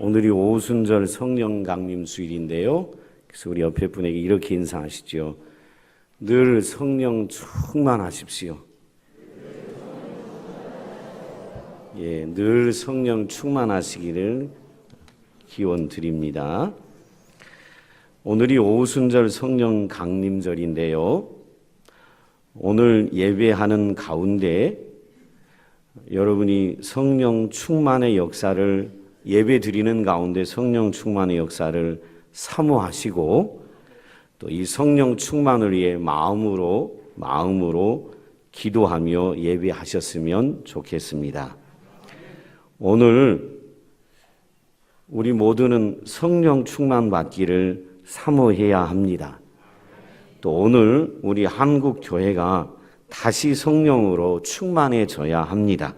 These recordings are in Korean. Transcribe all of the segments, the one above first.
오늘이 오순절 성령 강림 주일인데요. 그래서 우리 옆에 분에게 이렇게 인사하시죠. 늘 성령 충만하십시오. 예, 늘 성령 충만하시기를 기원 드립니다. 오늘이 오순절 성령 강림절인데요. 오늘 예배하는 가운데 여러분이 성령 충만의 역사를 예배 드리는 가운데 성령 충만의 역사를 사모하시고 또 이 성령 충만을 위해 마음으로 기도하며 예배하셨으면 좋겠습니다. 오늘 우리 모두는 성령 충만 받기를 사모해야 합니다. 또 오늘 우리 한국 교회가 다시 성령으로 충만해져야 합니다.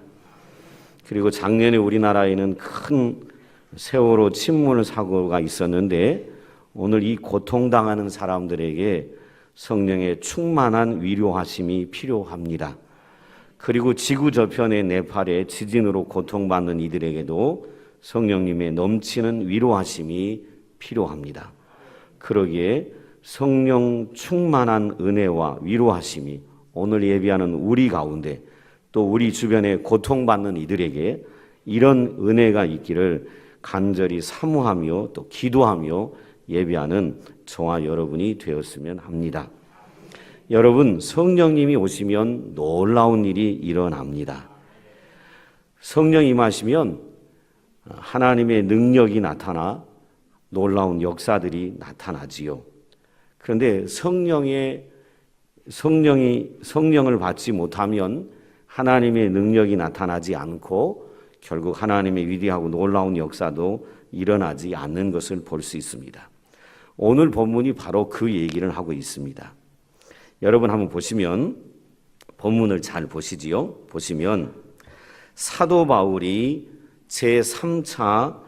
그리고 작년에 우리나라에는 큰 세월호 침몰 사고가 있었는데 오늘 이 고통당하는 사람들에게 성령의 충만한 위로하심이 필요합니다. 그리고 지구 저편의 네팔의 지진으로 고통받는 이들에게도 성령님의 넘치는 위로하심이 필요합니다. 그러기에 성령 충만한 은혜와 위로하심이 오늘 예배하는 우리 가운데 또 우리 주변에 고통받는 이들에게 이런 은혜가 있기를 간절히 사모하며 또 기도하며 예배하는 저와 여러분이 되었으면 합니다. 여러분, 성령님이 오시면 놀라운 일이 일어납니다. 성령 임하시면 하나님의 능력이 나타나 놀라운 역사들이 나타나지요. 그런데 성령을 받지 못하면 하나님의 능력이 나타나지 않고 결국 하나님의 위대하고 놀라운 역사도 일어나지 않는 것을 볼 수 있습니다. 오늘 본문이 바로 그 얘기를 하고 있습니다. 여러분 한번 보시면 본문을 잘 보시지요. 보시면 사도 바울이 제3차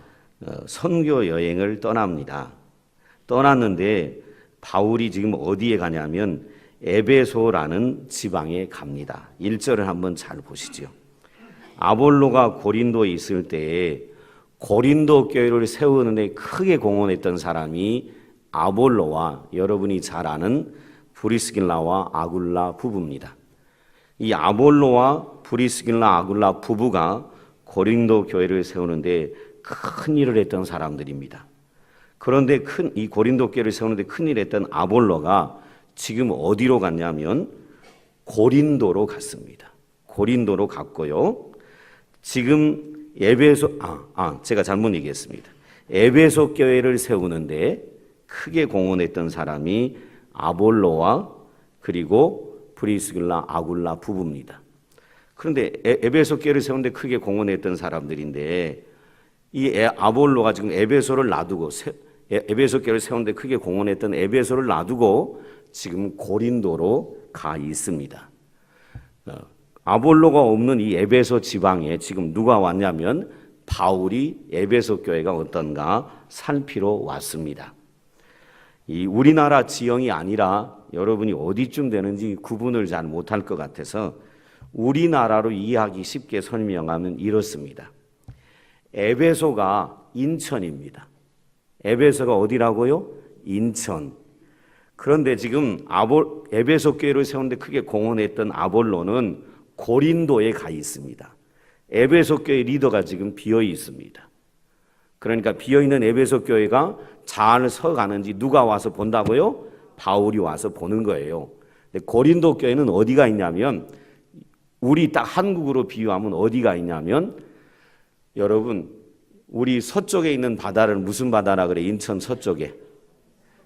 선교 여행을 떠납니다. 떠났는데 바울이 지금 어디에 가냐면 에베소라는 지방에 갑니다. 1절을 한번 잘 보시죠. 아볼로가 고린도에 있을 때에 고린도 교회를 세우는 데 크게 공헌했던 사람이 아볼로와 여러분이 잘 아는 브리스길라와 아굴라 부부입니다. 이 아볼로와 브리스길라 아굴라 부부가 고린도 교회를 세우는데 큰 일을 했던 사람들입니다. 그런데 이 고린도 교회를 세우는데 큰 일을 했던 아볼로가 지금 어디로 갔냐면 고린도로 갔습니다. 고린도로 갔고요. 지금 제가 잘못 얘기했습니다. 에베소 교회를 세우는데 크게 공헌했던 사람이 아볼로와 그리고 브리스길라 아굴라 부부입니다. 그런데 에베소 교회를 세우는데 크게 공헌했던 사람들인데 이 아볼로가 지금 에베소를 놔두고 에베소 교회를 세우는데 크게 공헌했던 에베소를 놔두고 지금 고린도로 가 있습니다. 아볼로가 없는 이 에베소 지방에 지금 누가 왔냐면 바울이 에베소 교회가 어떤가 살피러 왔습니다. 이 우리나라 지형이 아니라 여러분이 어디쯤 되는지 구분을 잘 못할 것 같아서 우리나라로 이해하기 쉽게 설명하면 이렇습니다. 에베소가 인천입니다. 에베소가 어디라고요? 인천. 그런데 지금 에베소 교회를 세우는데 크게 공헌했던 아볼로는 고린도에 가 있습니다. 에베소 교회 리더가 지금 비어 있습니다. 그러니까 비어 있는 에베소 교회가 잘 서가는지 누가 와서 본다고요? 바울이 와서 보는 거예요. 근데 고린도 교회는 어디가 있냐면 우리 딱 한국으로 비유하면 어디가 있냐면 여러분 우리 서쪽에 있는 바다를 무슨 바다라 그래? 인천 서쪽에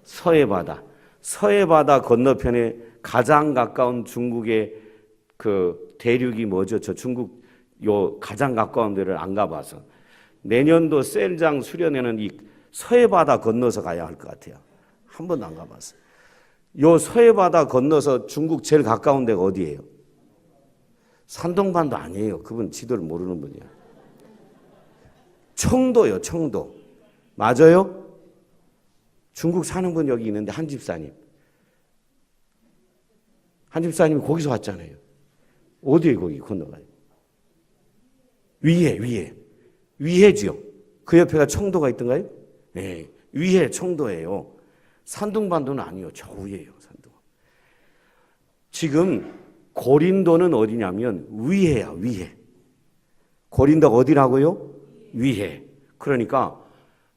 서해바다. 서해바다 건너편에 가장 가까운 중국의 그 대륙이 뭐죠? 저 중국 요 가장 가까운 데를 안 가봐서 내년도 셀장 수련회는 이 서해바다 건너서 가야 할 것 같아요. 한 번도 안 가봤어요. 요 서해바다 건너서 중국 제일 가까운 데가 어디예요? 산동반도 아니에요. 그분 지도를 모르는 분이야. 청도요, 청도. 맞아요? 중국 사는 분 여기 있는데 한 집사님이 거기서 왔잖아요. 어디에 거기 건너가요? 위해지요. 그 옆에가 청도가 있던가요? 네, 위에 청도예요. 산둥반도는 아니요. 저 위에요. 산둥. 지금 고린도는 어디냐면 위에야, 위에. 고린도가 어디라고요? 위에. 그러니까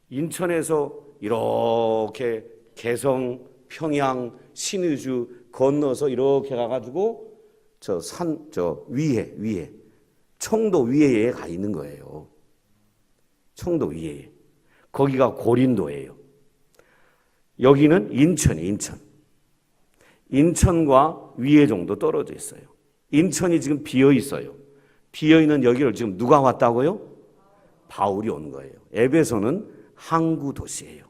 인천에서 이렇게 개성, 평양, 신의주 건너서 이렇게 가가지고 저 위에 청도 위에에 가 있는 거예요. 청도 위에. 거기가 고린도예요. 여기는 인천이에요. 인천. 인천과 위에 정도 떨어져 있어요. 인천이 지금 비어 있어요. 비어 있는 여기를 지금 누가 왔다고요? 바울이 온 거예요. 에베소는 항구 도시예요.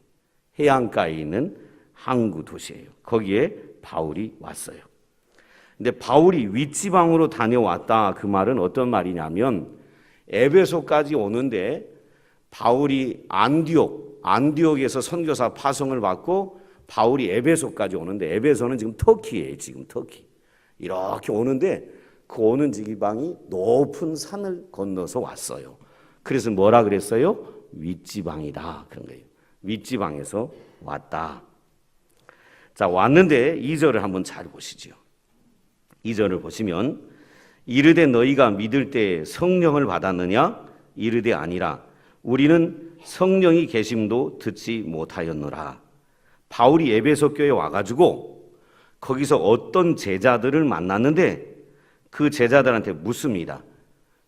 해안가에 있는 항구 도시예요. 거기에 바울이 왔어요. 근데 바울이 윗지방으로 다녀왔다, 그 말은 어떤 말이냐면 에베소까지 오는데 바울이 안디옥에서 선교사 파송을 받고 바울이 에베소까지 오는데, 에베소는 지금 터키예요. 지금 터키. 이렇게 오는데 그 오는 지방이 높은 산을 건너서 왔어요. 그래서 뭐라 그랬어요? 윗지방이다, 그런 거예요. 윗지방에서 왔다. 자, 왔는데 2절을 한번 잘 보시죠. 2절을 보시면 이르되 너희가 믿을 때 성령을 받았느냐? 이르되 아니라 우리는 성령이 계심도 듣지 못하였노라. 바울이 에베소 교회에 와가지고 거기서 어떤 제자들을 만났는데 그 제자들한테 묻습니다.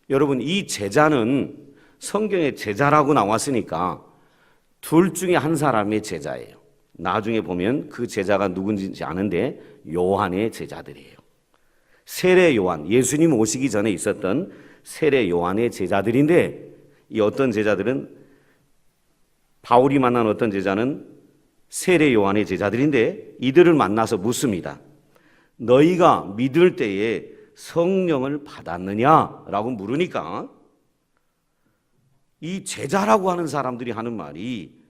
여러분, 이 제자는 성경에 제자라고 나왔으니까 둘 중에 한 사람의 제자예요. 나중에 보면 그 제자가 누군지 아는데 요한의 제자들이에요. 세례 요한, 예수님 오시기 전에 있었던 세례 요한의 제자들인데, 이 어떤 제자들은, 바울이 만난 어떤 제자는 세례 요한의 제자들인데 이들을 만나서 묻습니다. 너희가 믿을 때에 성령을 받았느냐라고 물으니까 이 제자라고 하는 사람들이 하는 말이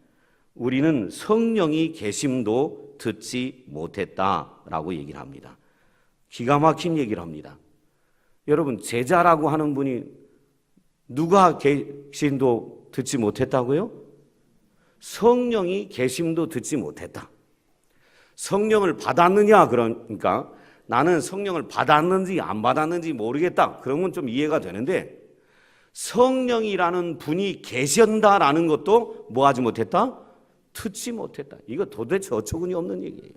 우리는 성령이 계심도 듣지 못했다라고 얘기를 합니다. 기가 막힌 얘기를 합니다. 여러분, 제자라고 하는 분이 누가 계심도 듣지 못했다고요? 성령이 계심도 듣지 못했다. 성령을 받았느냐, 그러니까 나는 성령을 받았는지 안 받았는지 모르겠다, 그러면 좀 이해가 되는데, 성령이라는 분이 계신다라는 것도 뭐 하지 못했다? 듣지 못했다. 이거 도대체 어처구니 없는 얘기예요.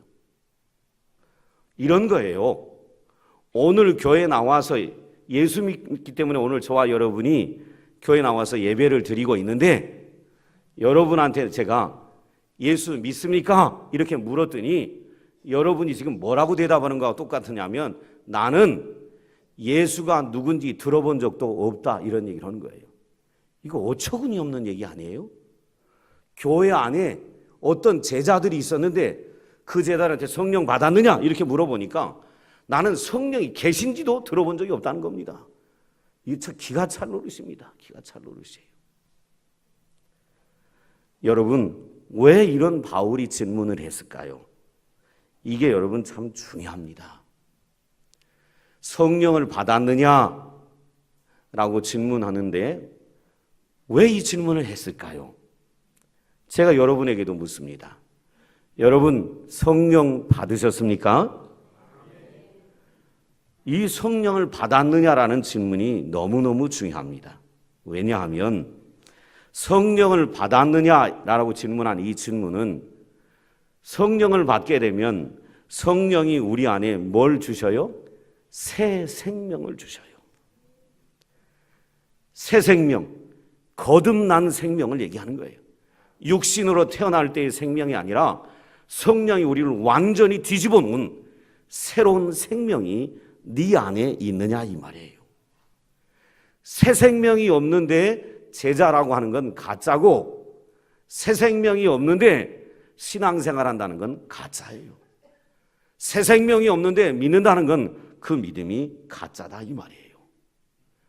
이런 거예요. 오늘 교회 나와서 예수 믿기 때문에 오늘 저와 여러분이 교회 나와서 예배를 드리고 있는데, 여러분한테 제가 예수 믿습니까? 이렇게 물었더니 여러분이 지금 뭐라고 대답하는 거와 똑같으냐면 나는 예수가 누군지 들어본 적도 없다, 이런 얘기를 하는 거예요. 이거 어처구니 없는 얘기 아니에요? 교회 안에 어떤 제자들이 있었는데 그 제자들한테 성령 받았느냐 이렇게 물어보니까 나는 성령이 계신지도 들어본 적이 없다는 겁니다. 이게 참 기가 찰 노릇입니다. 기가 찰 노릇이에요. 여러분, 왜 이런 바울이 질문을 했을까요? 이게 여러분 참 중요합니다. 성령을 받았느냐라고 질문하는데 왜 이 질문을 했을까요? 제가 여러분에게도 묻습니다. 여러분, 성령 받으셨습니까? 이 성령을 받았느냐라는 질문이 너무너무 중요합니다. 왜냐하면 성령을 받았느냐라고 질문한 이 질문은 성령을 받게 되면 성령이 우리 안에 뭘 주셔요? 새 생명을 주셔요. 새 생명, 거듭난 생명을 얘기하는 거예요. 육신으로 태어날 때의 생명이 아니라 성령이 우리를 완전히 뒤집어 놓은 새로운 생명이 네 안에 있느냐, 이 말이에요. 새 생명이 없는데 제자라고 하는 건 가짜고, 새 생명이 없는데 신앙생활 한다는 건 가짜예요. 새 생명이 없는데 믿는다는 건 그 믿음이 가짜다, 이 말이에요.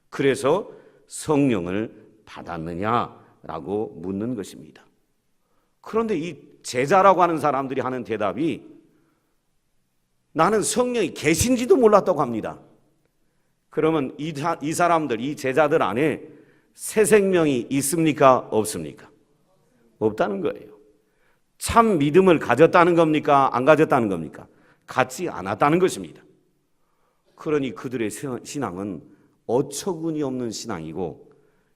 그래서 성령을 받았느냐라고 묻는 것입니다. 그런데 이 제자라고 하는 사람들이 하는 대답이 나는 성령이 계신지도 몰랐다고 합니다. 그러면 이 사람들, 이 제자들 안에 새 생명이 있습니까? 없습니까? 없다는 거예요. 참 믿음을 가졌다는 겁니까? 안 가졌다는 겁니까? 갖지 않았다는 것입니다. 그러니 그들의 신앙은 어처구니 없는 신앙이고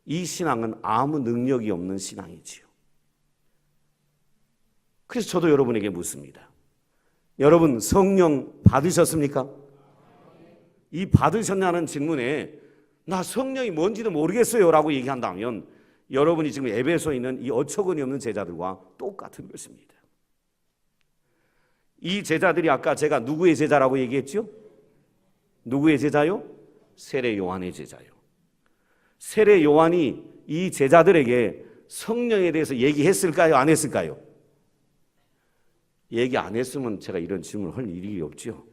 이 신앙은 아무 능력이 없는 신앙이지요. 그래서 저도 여러분에게 묻습니다. 여러분 성령 받으셨습니까? 이 받으셨냐는 질문에 나 성령이 뭔지도 모르겠어요 라고 얘기한다면 여러분이 지금 에베소에 있는 이 어처구니 없는 제자들과 똑같은 것입니다. 이 제자들이 아까 제가 누구의 제자라고 얘기했죠? 누구의 제자요? 세례 요한의 제자요. 세례 요한이 이 제자들에게 성령에 대해서 얘기했을까요? 안 했을까요? 얘기 안 했으면 제가 이런 질문을 할 일이 없죠.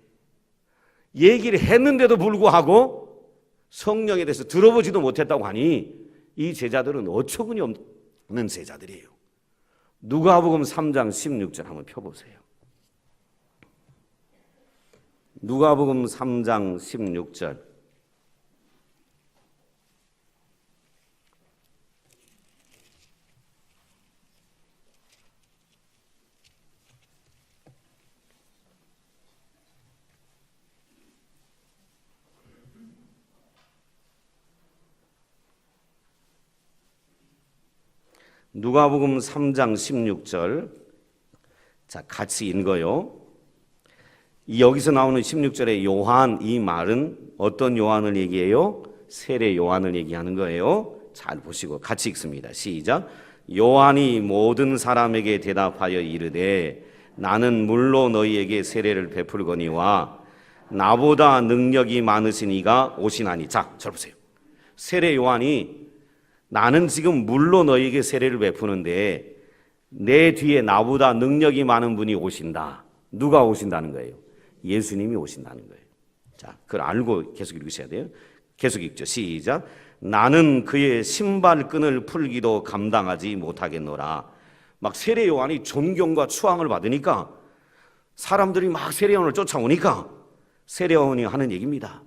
얘기를 했는데도 불구하고 성령에 대해서 들어보지도 못했다고 하니 이 제자들은 어처구니 없는 제자들이에요. 누가복음 3장 16절 한번 펴보세요. 누가복음 3장 16절. 누가복음 3장 16절. 자, 같이 읽어요. 여기서 나오는 16절의 요한, 이 말은 어떤 요한을 얘기해요? 세례 요한을 얘기하는 거예요. 잘 보시고 같이 읽습니다. 시작. 요한이 모든 사람에게 대답하여 이르되 나는 물로 너희에게 세례를 베풀거니와 나보다 능력이 많으신 이가 오시나니. 자, 잘 보세요. 세례 요한이 나는 지금 물로 너희에게 세례를 베푸는데 내 뒤에 나보다 능력이 많은 분이 오신다. 누가 오신다는 거예요? 예수님이 오신다는 거예요. 자, 그걸 알고 계속 읽으셔야 돼요. 계속 읽죠. 시작. 나는 그의 신발끈을 풀기도 감당하지 못하겠노라. 막 세례 요한이 존경과 추앙을 받으니까 사람들이 막 세례 요한을 쫓아오니까 세례 요한이 하는 얘기입니다.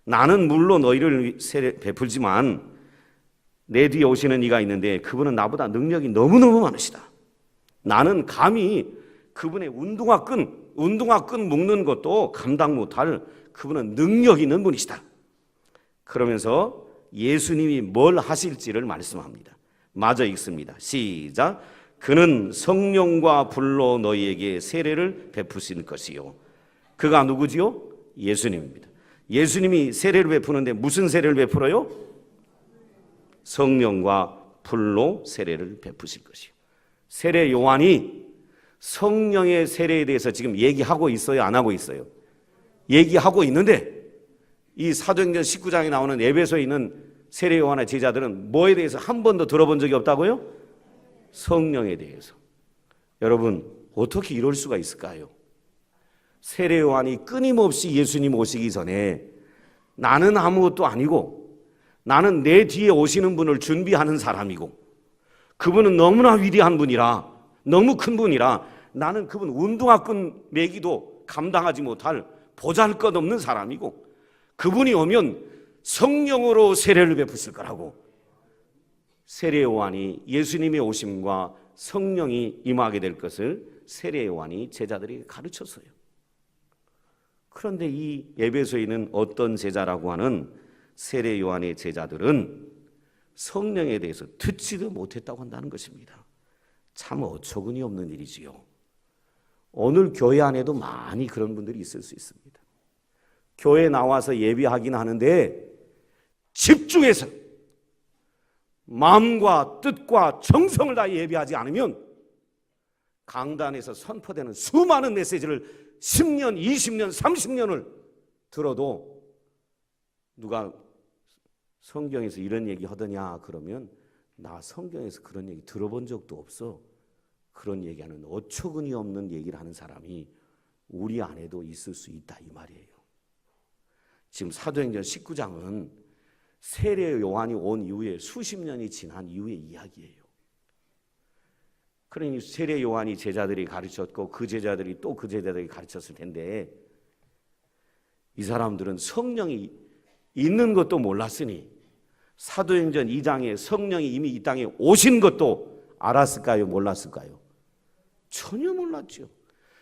나는 물로 너희를 세례 베풀지만 내 뒤에 오시는 이가 있는데 그분은 나보다 능력이 너무너무 많으시다. 나는 감히 그분의 운동화 끈 묶는 것도 감당 못할 그분은 능력 있는 분이시다. 그러면서 예수님이 뭘 하실지를 말씀합니다. 마저 읽습니다. 시작. 그는 성령과 불로 너희에게 세례를 베푸실 것이요. 그가 누구지요? 예수님입니다. 예수님이 세례를 베푸는데 무슨 세례를 베풀어요? 성령과 불로 세례를 베푸실 것이요. 세례 요한이 성령의 세례에 대해서 지금 얘기하고 있어요? 안 하고 있어요? 얘기하고 있는데 이 사도행전 19장에 나오는 에베소에 있는 세례 요한의 제자들은 뭐에 대해서 한 번도 들어본 적이 없다고요? 성령에 대해서. 여러분 어떻게 이럴 수가 있을까요? 세례 요한이 끊임없이 예수님 오시기 전에 나는 아무것도 아니고 나는 내 뒤에 오시는 분을 준비하는 사람이고 그분은 너무나 위대한 분이라 너무 큰 분이라 나는 그분 운동화 끈 매기도 감당하지 못할 보잘것없는 사람이고 그분이 오면 성령으로 세례를 베푸실 거라고 세례 요한이 예수님의 오심과 성령이 임하게 될 것을 세례 요한이 제자들에게 가르쳤어요. 그런데 이 에베소에 있는 어떤 제자라고 하는 세례 요한의 제자들은 성령에 대해서 듣지도 못했다고 한다는 것입니다. 참 어처구니 없는 일이지요. 오늘 교회 안에도 많이 그런 분들이 있을 수 있습니다. 교회 나와서 예배하긴 하는데 집중해서 마음과 뜻과 정성을 다해 예배하지 않으면 강단에서 선포되는 수많은 메시지를 10년, 20년, 30년을 들어도 누가 성경에서 이런 얘기 하더냐 그러면 나 성경에서 그런 얘기 들어본 적도 없어. 그런 얘기하는 어처구니 없는 얘기를 하는 사람이 우리 안에도 있을 수 있다 이 말이에요. 지금 사도행전 19장은 세례 요한이 온 이후에 수십 년이 지난 이후의 이야기예요. 그러니 세례 요한이 제자들이 가르쳤고 그 제자들이 또 그 제자들이 가르쳤을 텐데 이 사람들은 성령이 있는 것도 몰랐으니 사도행전 2장에 성령이 이미 이 땅에 오신 것도 알았을까요? 몰랐을까요? 전혀 몰랐죠.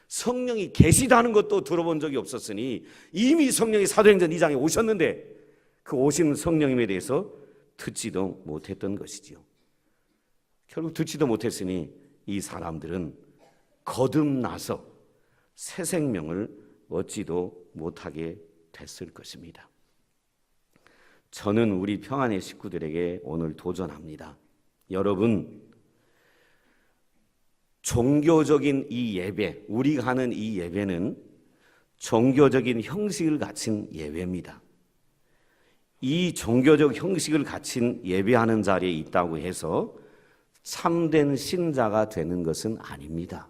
성령이 계시다는 것도 들어본 적이 없었으니 이미 성령이 사도행전 2장에 오셨는데 그 오신 성령님에 대해서 듣지도 못했던 것이지요. 결국 듣지도 못했으니 이 사람들은 거듭나서 새 생명을 얻지도 못하게 됐을 것입니다. 저는 우리 평안의 식구들에게 오늘 도전합니다. 여러분, 종교적인 이 예배, 우리가 하는 이 예배는 종교적인 형식을 갖춘 예배입니다. 이 종교적 형식을 갖춘 예배하는 자리에 있다고 해서 참된 신자가 되는 것은 아닙니다.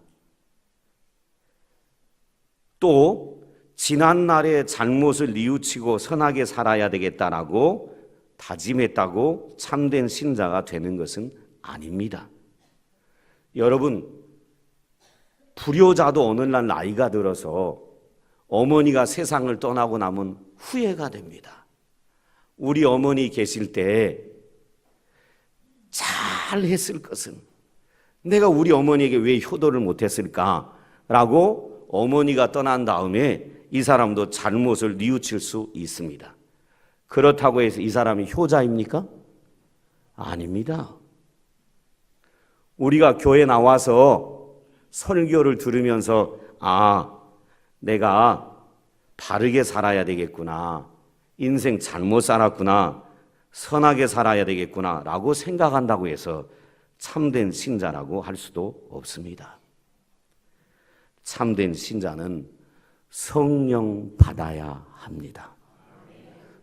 또 지난날의 잘못을 뉘우치고 선하게 살아야 되겠다라고 다짐했다고 참된 신자가 되는 것은 아닙니다. 여러분, 불효자도 오늘날 나이가 들어서 어머니가 세상을 떠나고 나면 후회가 됩니다. 우리 어머니 계실 때 잘했을 것은 내가 우리 어머니에게 왜 효도를 못했을까라고 어머니가 떠난 다음에 이 사람도 잘못을 뉘우칠 수 있습니다. 그렇다고 해서 이 사람이 효자입니까? 아닙니다. 우리가 교회 나와서 설교를 들으면서 내가 바르게 살아야 되겠구나, 인생 잘못 살았구나, 선하게 살아야 되겠구나 라고 생각한다고 해서 참된 신자라고 할 수도 없습니다. 참된 신자는 성령 받아야 합니다.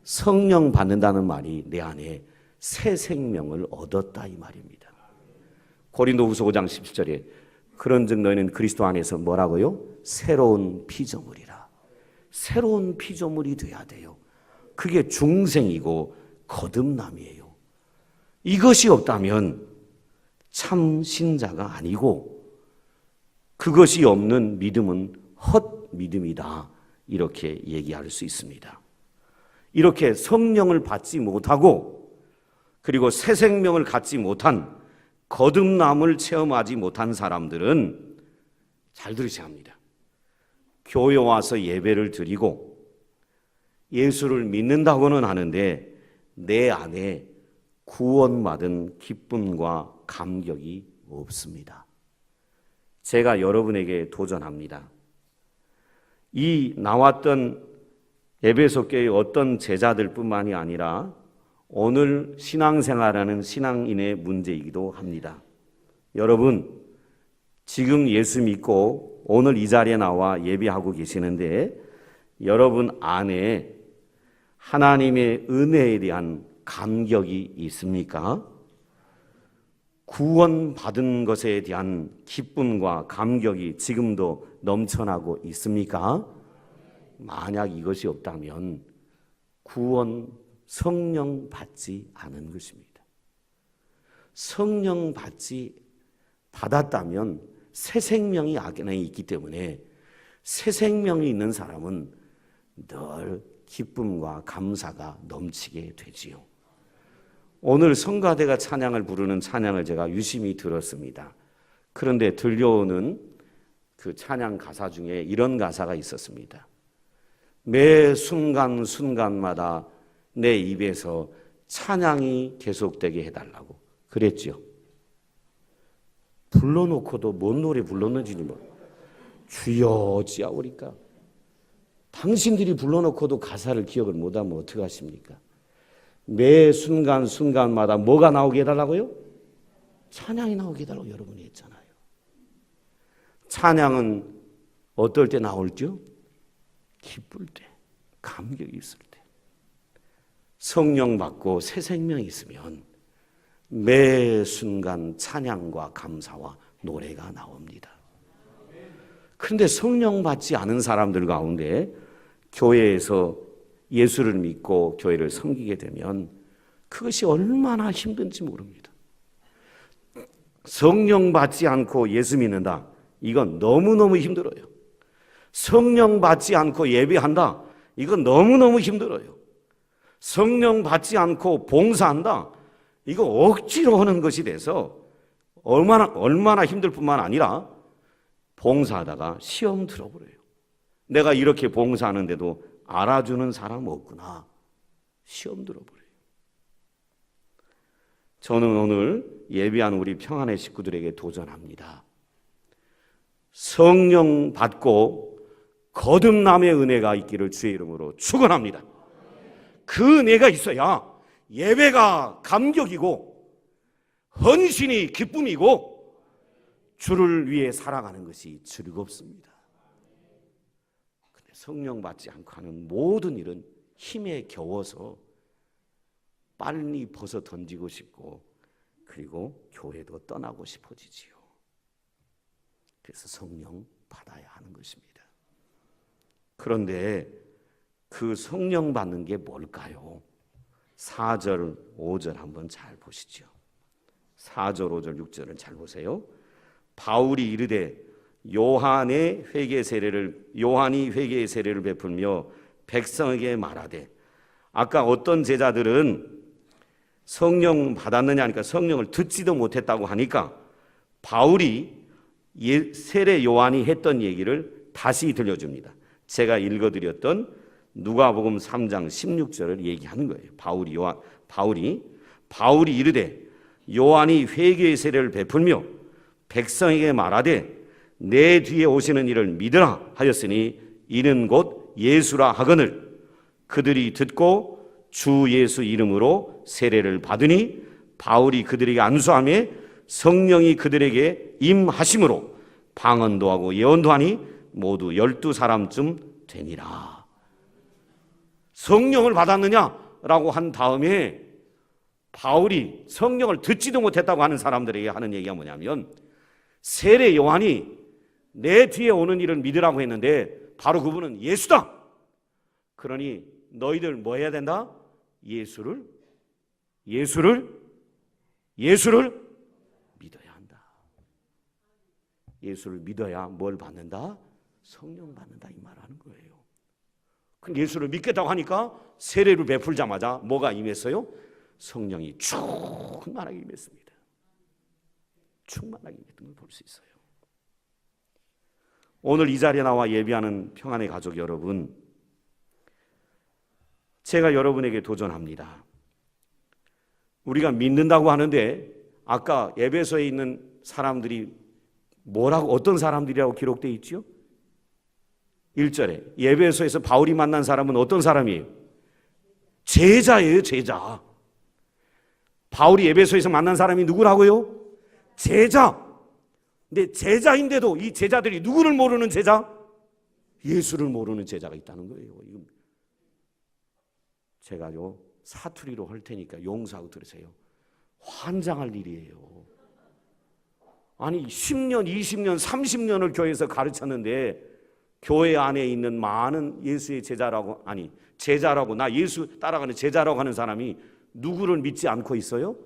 성령 받는다는 말이 내 안에 새 생명을 얻었다 이 말입니다. 고린도후서 5장 17절에 그런즉 너희는 그리스도 안에서 뭐라고요? 새로운 피조물이라. 새로운 피조물이 돼야 돼요. 그게 중생이고 거듭남이에요. 이것이 없다면 참 신자가 아니고 그것이 없는 믿음은 헛 믿음이다. 이렇게 얘기할 수 있습니다. 이렇게 성령을 받지 못하고 그리고 새 생명을 갖지 못한 거듭남을 체험하지 못한 사람들은 잘 들으셔야 합니다. 교회 와서 예배를 드리고 예수를 믿는다고는 하는데 내 안에 구원받은 기쁨과 감격이 없습니다. 제가 여러분에게 도전합니다. 이 나왔던 에베소 교회의 어떤 제자들 뿐만이 아니라 오늘 신앙생활하는 신앙인의 문제이기도 합니다. 여러분, 지금 예수 믿고 오늘 이 자리에 나와 예배하고 계시는데 여러분 안에 하나님의 은혜에 대한 감격이 있습니까? 구원받은 것에 대한 기쁨과 감격이 지금도 넘쳐나고 있습니까? 만약 이것이 없다면 구원 성령 받지 않은 것입니다. 성령 받았다면 새 생명이 안에 있기 때문에 새 생명이 있는 사람은 늘 기쁨과 감사가 넘치게 되지요. 오늘 성가대가 찬양을 부르는 찬양을 제가 유심히 들었습니다. 그런데 들려오는 그 찬양 가사 중에 이런 가사가 있었습니다. 매 순간순간마다 내 입에서 찬양이 계속되게 해달라고 그랬죠. 불러놓고도 뭔 노래 불렀는지 주여 지아오리까. 당신들이 불러놓고도 가사를 기억을 못하면 어떡하십니까? 매 순간순간마다 뭐가 나오게 해달라고요? 찬양이 나오게 해달라고 여러분이 했잖아요. 찬양은 어떨 때 나올죠? 기쁠 때, 감격이 있을 때. 성령 받고 새 생명이 있으면 매 순간 찬양과 감사와 노래가 나옵니다. 그런데 성령 받지 않은 사람들 가운데 교회에서 예수를 믿고 교회를 섬기게 되면 그것이 얼마나 힘든지 모릅니다. 성령 받지 않고 예수 믿는다. 이건 너무너무 힘들어요. 성령 받지 않고 예배한다. 이건 너무너무 힘들어요. 성령 받지 않고 봉사한다. 이거 억지로 하는 것이 돼서 얼마나 힘들 뿐만 아니라 봉사하다가 시험 들어버려요. 내가 이렇게 봉사하는데도 알아주는 사람 없구나. 시험 들어버려요. 저는 오늘 예비한 우리 평안의 식구들에게 도전합니다. 성령 받고 거듭남의 은혜가 있기를 주의 이름으로 축원합니다. 그 은혜가 있어야 예배가 감격이고 헌신이 기쁨이고 주를 위해 살아가는 것이 즐겁습니다. 근데 성령 받지 않고 하는 모든 일은 힘에 겨워서 빨리 벗어 던지고 싶고 그리고 교회도 떠나고 싶어지지요. 그래서 성령 받아야 하는 것입니다. 그런데 그 성령 받는 게 뭘까요? 4절, 5절 한번 잘 보시죠. 4절, 5절, 6절을 잘 보세요. 바울이 이르되 요한이 회개의 세례를 베풀며 백성에게 말하되, 아까 어떤 제자들은 성령 받았느냐 하니까 성령을 듣지도 못했다고 하니까 바울이 세례 요한이 했던 얘기를 다시 들려줍니다. 제가 읽어드렸던 누가복음 3장 16절을 얘기하는 거예요. 바울이 이르되 요한이 회개의 세례를 베풀며 백성에게 말하되 내 뒤에 오시는 이를 믿으라 하였으니 이는 곧 예수라 하거늘 그들이 듣고 주 예수 이름으로 세례를 받으니 바울이 그들에게 안수하며 성령이 그들에게 임하심으로 방언도 하고 예언도 하니 모두 12사람쯤 되니라. 성령을 받았느냐라고 한 다음에 바울이 성령을 듣지도 못했다고 하는 사람들에게 하는 얘기가 뭐냐면 세례 요한이 내 뒤에 오는 이를 믿으라고 했는데 바로 그분은 예수다. 그러니 너희들 뭐 해야 된다? 예수를 믿어야 한다. 예수를 믿어야 뭘 받는다? 성령 받는다 이 말하는 거예요. 그럼 예수를 믿겠다고 하니까 세례를 베풀자마자 뭐가 임했어요? 성령이 충만하게 임했습니다. 충만하게 임했던 걸 볼 수 있어요. 오늘 이 자리에 나와 예비하는 평안의 가족 여러분, 제가 여러분에게 도전합니다. 우리가 믿는다고 하는데 아까 에베소에 있는 사람들이 뭐라고 어떤 사람들이라고 기록되어 있죠? 1절에 에베소에서 바울이 만난 사람은 어떤 사람이에요? 제자예요, 제자. 바울이 에베소에서 만난 사람이 누구라고요? 제자. 근데 제자인데도 이 제자들이 누구를 모르는 제자? 예수를 모르는 제자가 있다는 거예요. 제가요 사투리로 할 테니까 용서하고 들으세요. 환장할 일이에요. 아니 10년, 20년, 30년을 교회에서 가르쳤는데 교회 안에 있는 많은 예수의 제자라고 나 예수 따라가는 제자라고 하는 사람이 누구를 믿지 않고 있어요?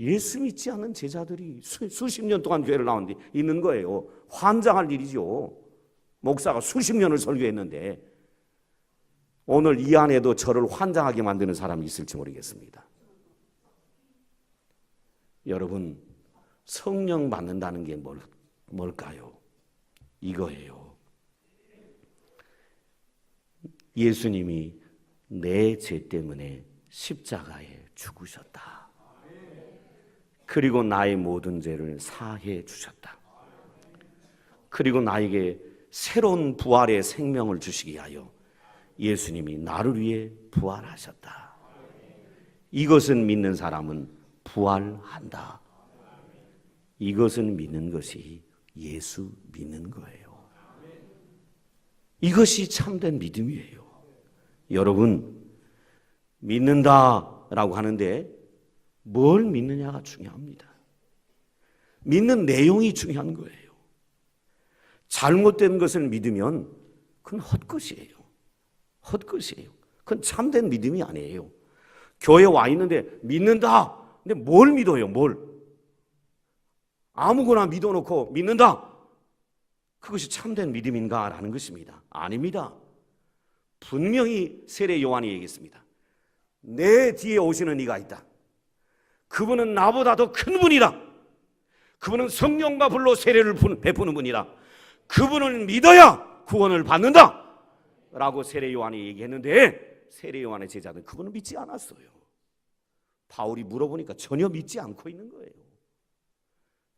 예수 믿지 않는 제자들이 수십 년 동안 교회를 나오는데 있는 거예요. 환장할 일이죠. 목사가 수십 년을 설교했는데 오늘 이 안에도 저를 환장하게 만드는 사람이 있을지 모르겠습니다. 여러분, 성령 받는다는 게 뭘까요? 이거예요. 예수님이 내 죄 때문에 십자가에 죽으셨다. 그리고 나의 모든 죄를 사해 주셨다. 그리고 나에게 새로운 부활의 생명을 주시기 위하여 예수님이 나를 위해 부활하셨다. 이것은 믿는 사람은 부활한다. 이것은 믿는 것이 예수 믿는 거예요. 이것이 참된 믿음이에요. 여러분, 믿는다라고 하는데 뭘 믿느냐가 중요합니다. 믿는 내용이 중요한 거예요. 잘못된 것을 믿으면 그건 헛것이에요. 헛것이에요. 그건 참된 믿음이 아니에요. 교회 와 있는데 믿는다. 근데 뭘 믿어요? 뭘? 아무거나 믿어놓고 믿는다. 그것이 참된 믿음인가라는 것입니다. 아닙니다. 분명히 세례 요한이 얘기했습니다. 내 뒤에 오시는 이가 있다. 그분은 나보다 더 큰 분이다. 그분은 성령과 불로 세례를 베푸는 분이다. 그분을 믿어야 구원을 받는다 라고 세례 요한이 얘기했는데, 세례 요한의 제자들은 그분을 믿지 않았어요. 바울이 물어보니까 전혀 믿지 않고 있는 거예요.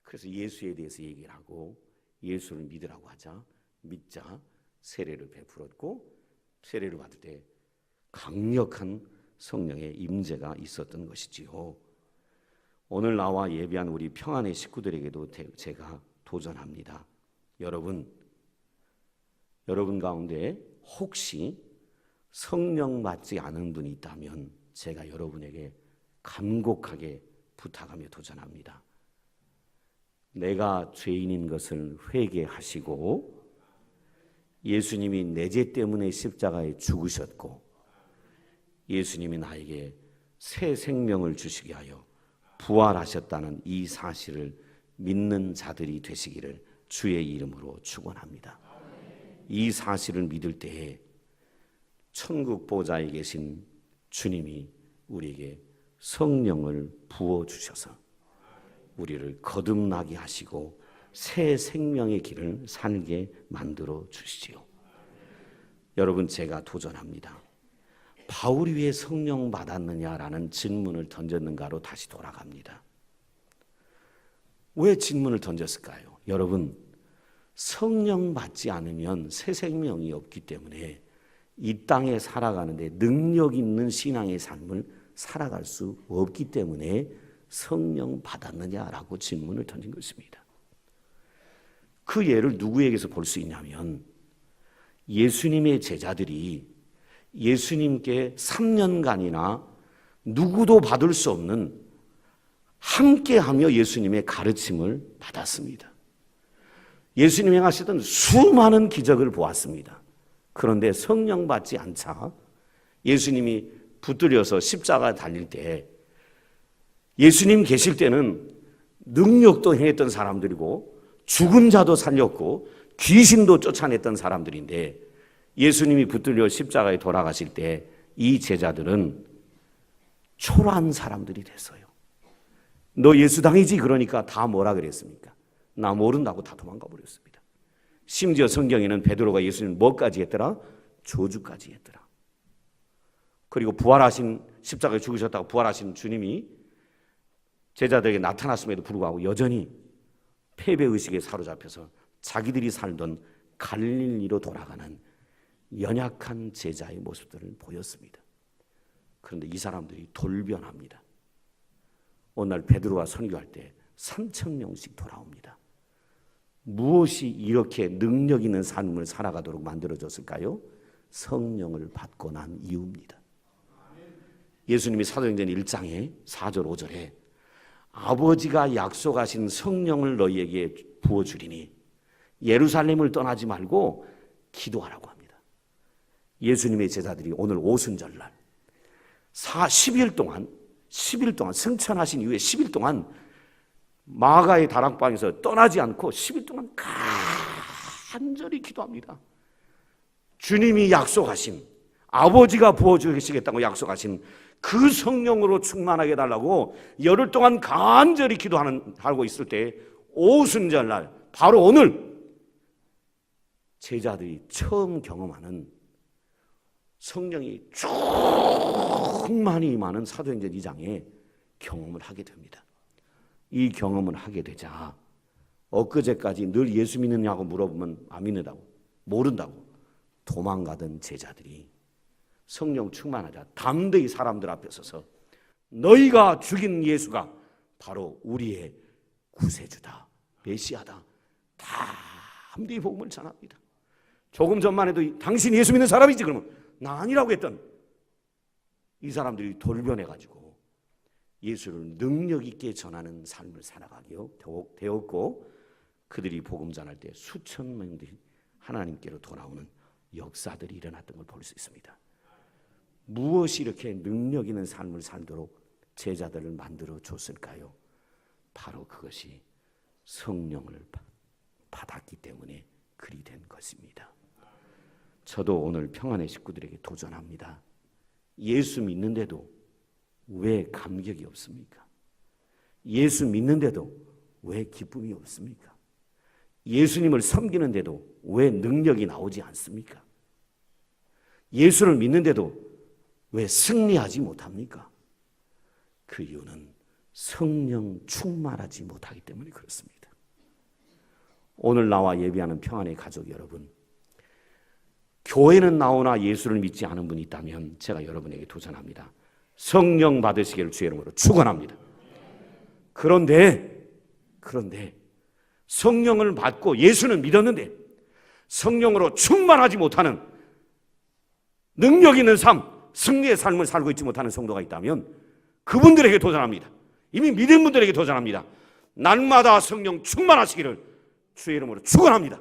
그래서 예수에 대해서 얘기를 하고 예수를 믿으라고 하자 믿자 세례를 베풀었고, 세례를 받을 때 강력한 성령의 임재가 있었던 것이지요. 오늘 나와 예배한 우리 평안의 식구들에게도 제가 도전합니다. 여러분 가운데 혹시 성령 받지 않은 분이 있다면 제가 여러분에게 간곡하게 부탁하며 도전합니다. 내가 죄인인 것을 회개하시고 예수님이 내 죄 때문에 십자가에 죽으셨고 예수님이 나에게 새 생명을 주시게 하여 부활하셨다는 이 사실을 믿는 자들이 되시기를 주의 이름으로 축원합니다. 이 사실을 믿을 때에 천국 보좌에 계신 주님이 우리에게 성령을 부어주셔서 우리를 거듭나게 하시고 새 생명의 길을 살게 만들어 주시지요. 여러분, 제가 도전합니다. 바울이 왜 성령 받았느냐라는 질문을 던졌는가로 다시 돌아갑니다. 왜 질문을 던졌을까요? 여러분, 성령 받지 않으면 새 생명이 없기 때문에 이 땅에 살아가는데 능력 있는 신앙의 삶을 살아갈 수 없기 때문에 성령 받았느냐라고 질문을 던진 것입니다. 그 예를 누구에게서 볼 수 있냐면 예수님의 제자들이 예수님께 3년간이나 누구도 받을 수 없는 함께하며 예수님의 가르침을 받았습니다. 예수님이 행하시던 수많은 기적을 보았습니다. 그런데 성령 받지 않자 예수님이 붙들려서 십자가에 달릴 때 예수님 계실 때는 능력도 행했던 사람들이고 죽은 자도 살렸고 귀신도 쫓아냈던 사람들인데 예수님이 붙들려 십자가에 돌아가실 때 이 제자들은 초라한 사람들이 됐어요. 너 예수 당이지? 그러니까 다 뭐라 그랬습니까? 나 모른다고 다 도망가 버렸습니다. 심지어 성경에는 베드로가 예수님 뭐까지 했더라? 저주까지 했더라. 그리고 부활하신 십자가에 죽으셨다고 부활하신 주님이 제자들에게 나타났음에도 불구하고 여전히 패배의식에 사로잡혀서 자기들이 살던 갈릴리로 돌아가는 연약한 제자의 모습들을 보였습니다. 그런데 이 사람들이 돌변합니다. 어느 날 베드로가 선교할 때 3,000명씩 돌아옵니다. 무엇이 이렇게 능력 있는 삶을 살아가도록 만들어졌을까요? 성령을 받고 난 이유입니다. 예수님이 사도행전 1장에 4절 5절에 아버지가 약속하신 성령을 너희에게 부어주리니 예루살렘을 떠나지 말고 기도하라고 합니다. 예수님의 제자들이 오늘 오순절날 10일 동안 승천하신 이후에 10일 동안 마가의 다락방에서 떠나지 않고 10일 동안 간절히 기도합니다. 주님이 약속하신, 아버지가 부어주시겠다고 약속하신 그 성령으로 충만하게 해달라고 열흘 동안 간절히 기도하고 있을 때 오순절날 바로 오늘 제자들이 처음 경험하는 성령이 충만히 임하는 사도행전 2장에 경험을 하게 됩니다. 이 경험을 하게 되자 엊그제까지 늘 예수 믿느냐고 물어보면 안 믿는다고, 모른다고 도망가던 제자들이 성령 충만하자 담대히 사람들 앞에 서서 너희가 죽인 예수가 바로 우리의 구세주다, 메시아다, 담대히 복음을 전합니다. 조금 전만 해도 당신 예수 믿는 사람이지 그러면 나 아니라고 했던 이 사람들이 돌변해가지고 예수를 능력 있게 전하는 삶을 살아가게 되었고 그들이 복음 전할 때 수천 명들이 하나님께로 돌아오는 역사들이 일어났던 걸 볼 수 있습니다. 무엇이 이렇게 능력 있는 삶을 살도록 제자들을 만들어 줬을까요? 바로 그것이 성령을 받았기 때문에 그리 된 것입니다. 저도 오늘 평안의 식구들에게 도전합니다. 예수 믿는데도 왜 감격이 없습니까? 예수 믿는데도 왜 기쁨이 없습니까? 예수님을 섬기는데도 왜 능력이 나오지 않습니까? 예수를 믿는데도 왜 승리하지 못합니까? 그 이유는 성령 충만하지 못하기 때문에 그렇습니다. 오늘 나와 예배하는 평안의 가족 여러분, 교회는 나오나 예수를 믿지 않은 분이 있다면 제가 여러분에게 도전합니다. 성령 받으시기를 주의 이름으로 축원합니다. 그런데 성령을 받고 예수는 믿었는데 성령으로 충만하지 못하는 능력 있는 삶, 승리의 삶을 살고 있지 못하는 성도가 있다면 그분들에게 도전합니다. 이미 믿은 분들에게 도전합니다. 날마다 성령 충만하시기를 주의 이름으로 축원합니다.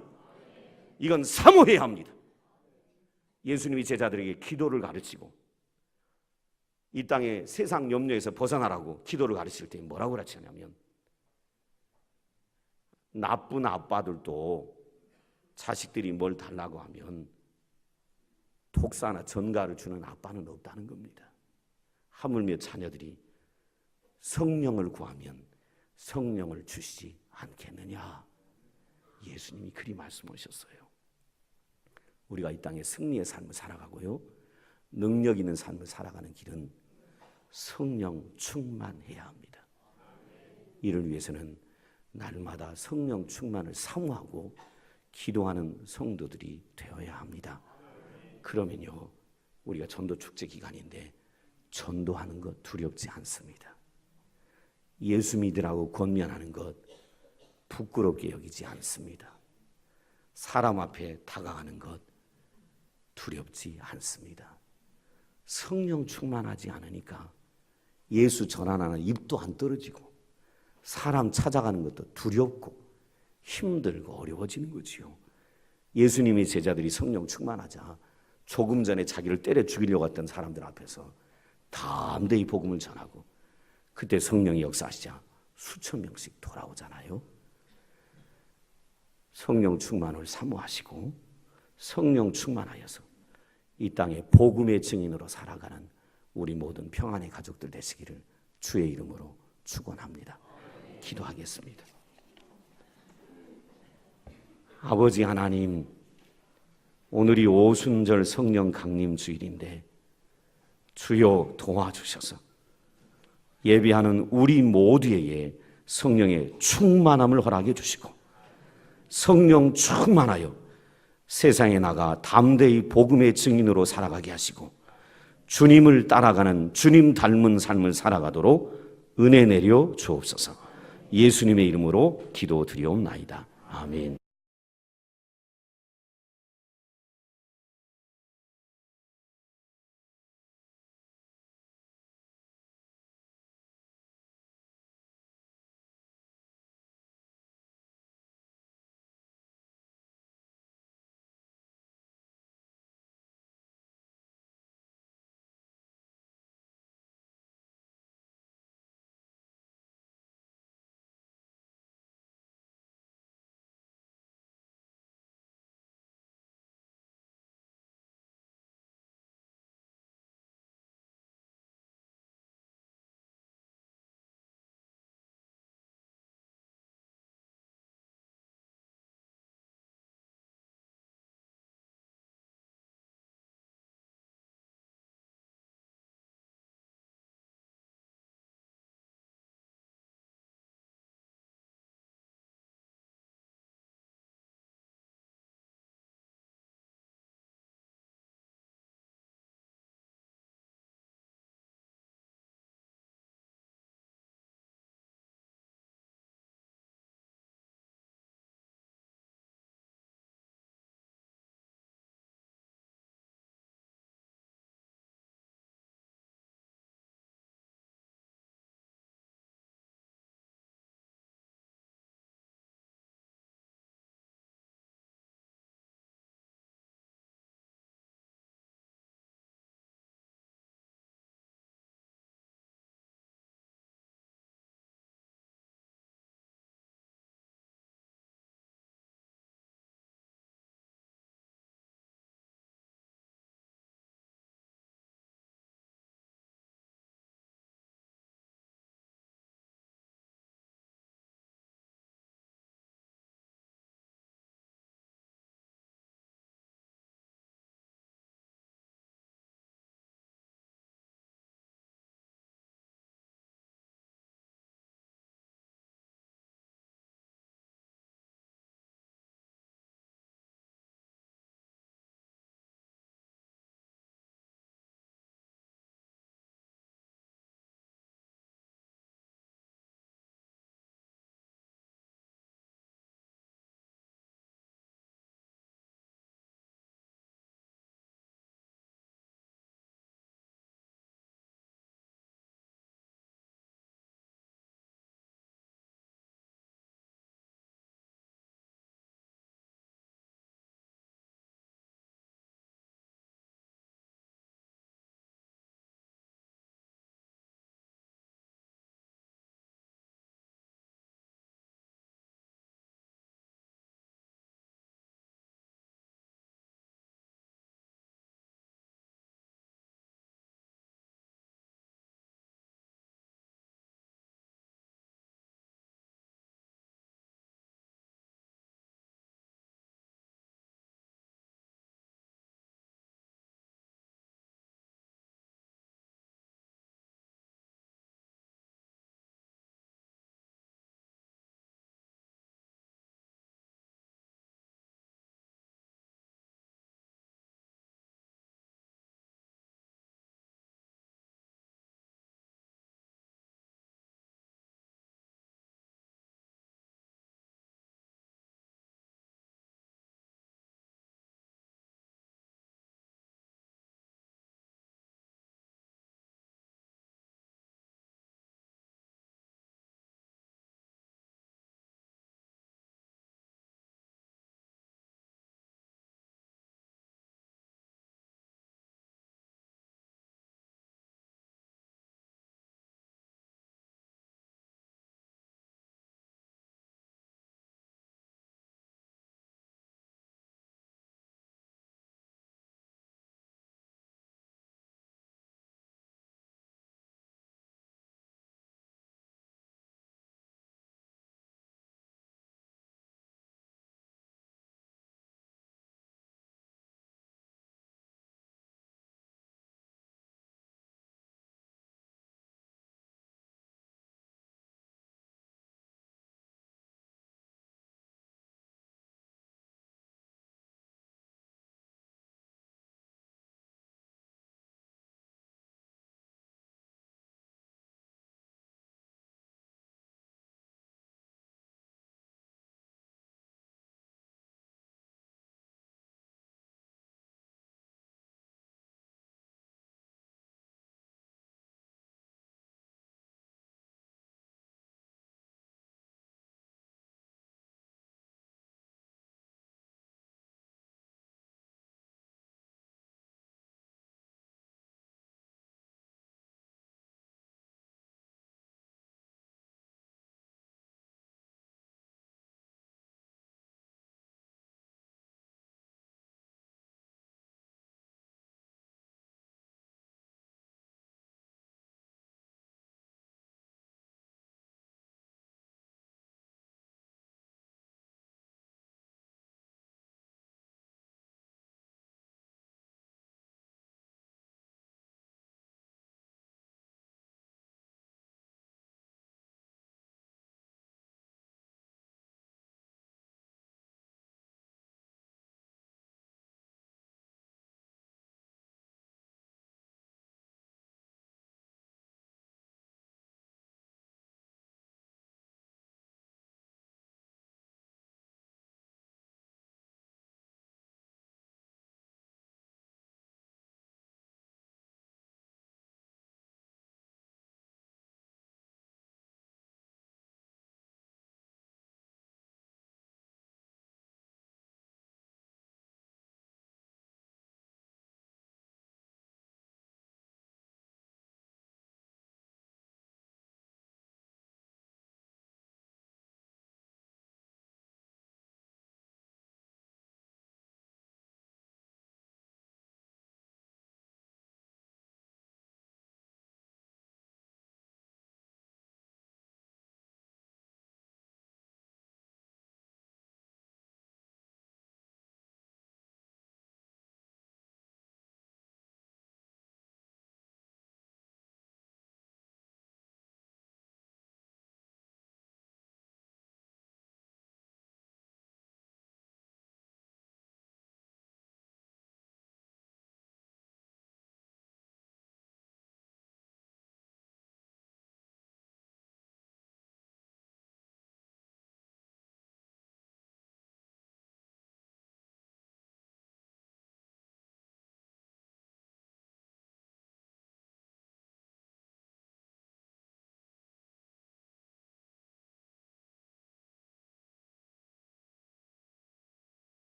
이건 사모해야 합니다. 예수님이 제자들에게 기도를 가르치고 이 땅의 세상 염려에서 벗어나라고 기도를 가르칠 때 뭐라고 가르치냐면, 나쁜 아빠들도 자식들이 뭘 달라고 하면 독사나 전가를 주는 아빠는 없다는 겁니다. 하물며 자녀들이 성령을 구하면 성령을 주시지 않겠느냐. 예수님이 그리 말씀하셨어요. 우리가 이 땅에 승리의 삶을 살아가고요, 능력 있는 삶을 살아가는 길은 성령 충만해야 합니다. 이를 위해서는 날마다 성령 충만을 사모하고 기도하는 성도들이 되어야 합니다. 그러면요, 우리가 전도 축제 기간인데 전도하는 것 두렵지 않습니다. 예수 믿으라고 권면하는 것 부끄럽게 여기지 않습니다. 사람 앞에 다가가는 것 두렵지 않습니다. 성령 충만하지 않으니까 예수 전하는 입도 안 떨어지고 사람 찾아가는 것도 두렵고 힘들고 어려워지는 거지요. 예수님이 제자들이 성령 충만하자 조금 전에 자기를 때려 죽이려고 했던 사람들 앞에서 담대히 복음을 전하고 그때 성령이 역사하시자 수천 명씩 돌아오잖아요. 성령 충만을 사모하시고 성령 충만하여서 이 땅에 복음의 증인으로 살아가는 우리 모든 평안의 가족들 되시기를 주의 이름으로 축원합니다. 기도하겠습니다. 아버지 하나님, 오늘이 오순절 성령 강림 주일인데 주여 도와주셔서 예비하는 우리 모두에게 성령의 충만함을 허락해 주시고 성령 충만하여 세상에 나가 담대히 복음의 증인으로 살아가게 하시고 주님을 따라가는 주님 닮은 삶을 살아가도록 은혜 내려 주옵소서. 예수님의 이름으로 기도드리옵나이다. 아멘.